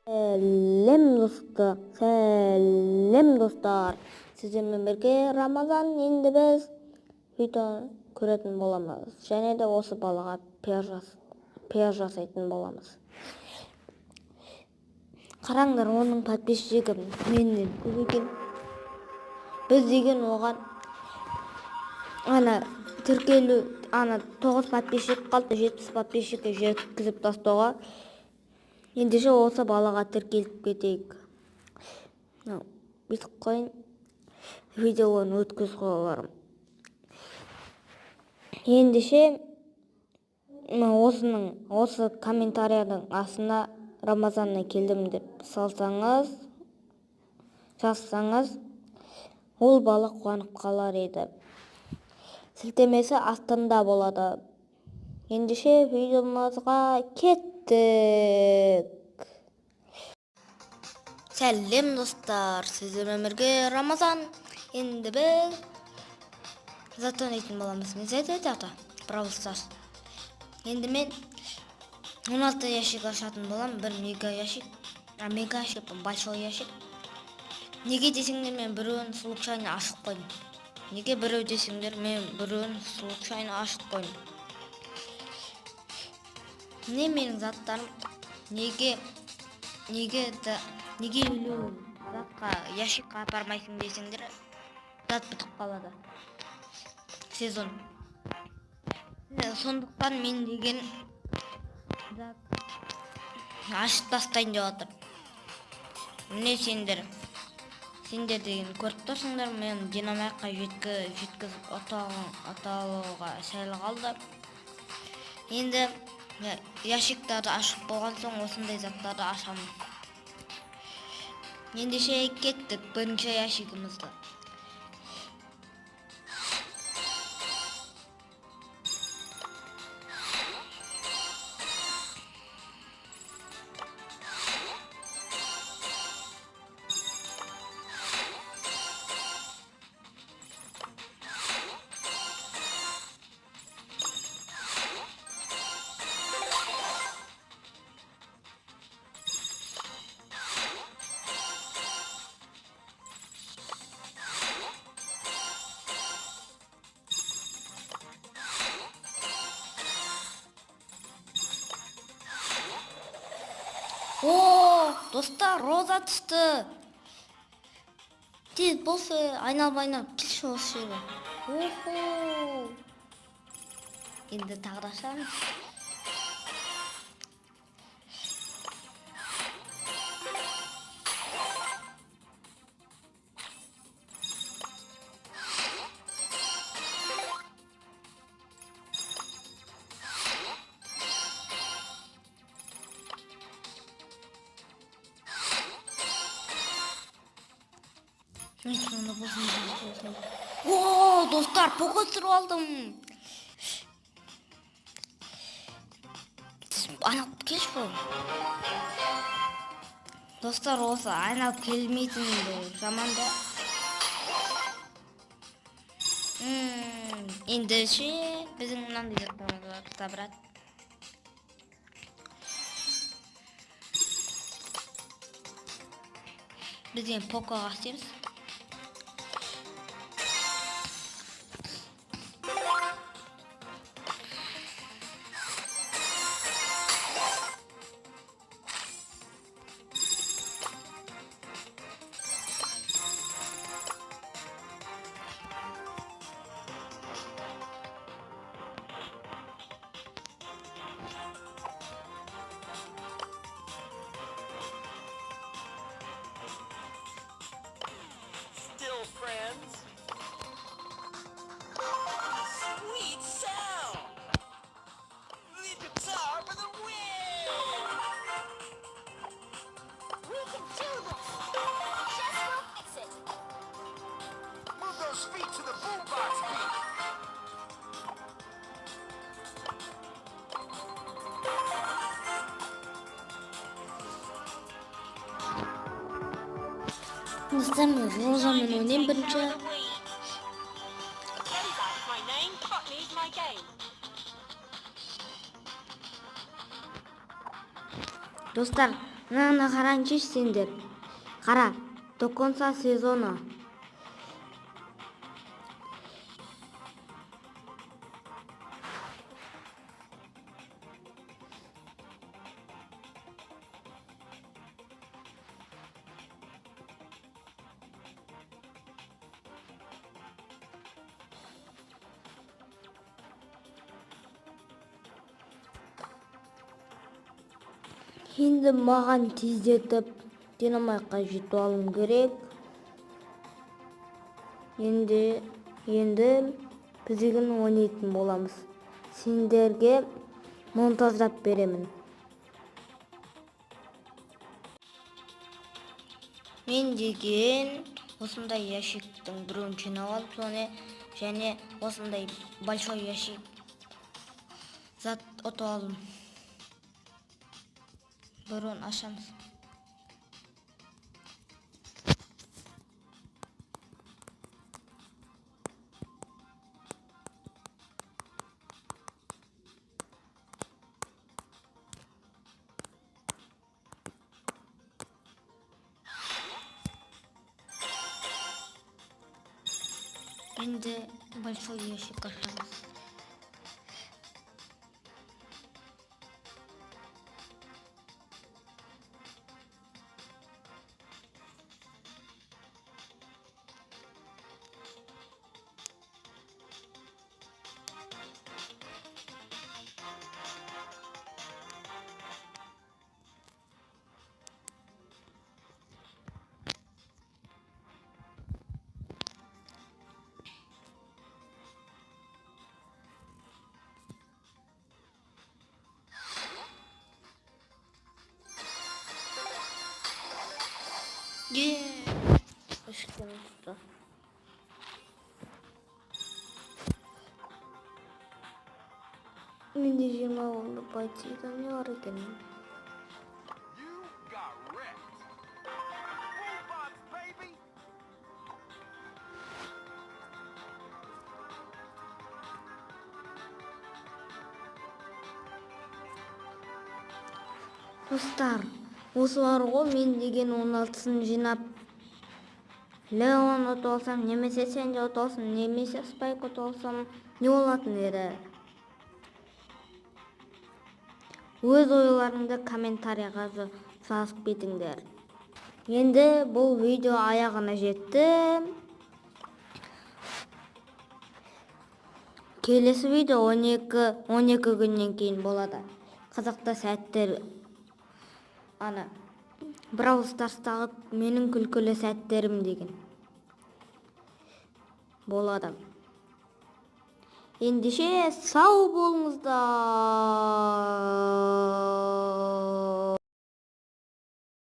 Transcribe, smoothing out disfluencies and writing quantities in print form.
Сәлем достар. Сіздермен бірге Рамазан. Енді біз видео көретін боламыз. Және де осы балаға пиар жасайтын боламыз. Қараңдар, оның подписчигі менен көп екен. Біз деген оған тіркелу 9 подписчик қалды, 70 подписчикке жеткізіп тастауға. Ендеше осы балаға тіркеліп кетейік. Биткоин видеоны өткіз қояларым. Ендеше осы комментарияның астына Рамазанна келдім деп жазсаңыз, ол бала қуанып қалар еді. Сілтемесі астында болады. Ендеше видеомызға кеттік. Сәлем достар, сіздермен бірге Рамазан. Енді біз зат ойнайтын боламыз. Не зайдады Brawl Stars. Енді мен 16 ящик ашатын болам. Бір мега ящик, большой ящик. Неге десеңдер, мен біреуін случайно ашып қойдым. Неге біреу десеңдер, мен біреуін случайно ашып қойдым. Не менің заттарым неге өлу затқа ящикқа апармайсың десеңдер, зат бітіп қалады. Сезон. Сондықтан мен деген зат ашып тастайын деп отыр. Міне сендер деген көріп тұрсыңдар, мен динамикқа жеткізіп аталуға сәл қалды. Енді ящиктарды ашып болған соң осындай заттарды ашамын. Ендеше кеттік бірінші ящигімізді. Достар, роза түсті. Тез болса, айналып келші осы жерге. Енді тағы да ашамыз. Достар, поко түсіріп алдым. Айналып келші бұл. Достар, осы айналып келмейтін жаманда. Ендеше біздің мынандай заттарымыз табырады. Бізден покоға істейміз. Friends. Sweet sound. The guitar for the win. We can do this. Just go fix it. Move those feet to the boombox beat. Dostlar, Roza'nın oynayayım бірінші. Dostlar, Мынаны қараңызшы сендер. Қара, до конца сезона. Енді маған тездетіп динамайтқа жетіп алым керек. Енді біздігін ойнайтын боламыз. Сендерге монтаждап беремін. Мен деген осындай ящиктің біреуін жинап алып, соны және осындай большой ящик зат ұтып алдым. Біреуін ашамыз. Енді большой ящик ашамыз. Işıklarını tuttu. Мен де 20 oldu Baytı'da ne var ekan? You got wrecked. Robots, baby. Достар, осы бар ғой, мен деген 16-сын жинап Леон ұтып алсам, немесе сен де ұтып алсам, немесе Спайк ұтып алсам, не болатын еді? Өз ойларыңды комментарияға жазып кетіңдер. Енді бұл видео аяғына жетті. Келесі видео 12 күннен кейін болады. Қазақта сәттер Brawl Stars'тағы менің күлкілі сәттерім деген болады. Ендеше сау болыңыздар.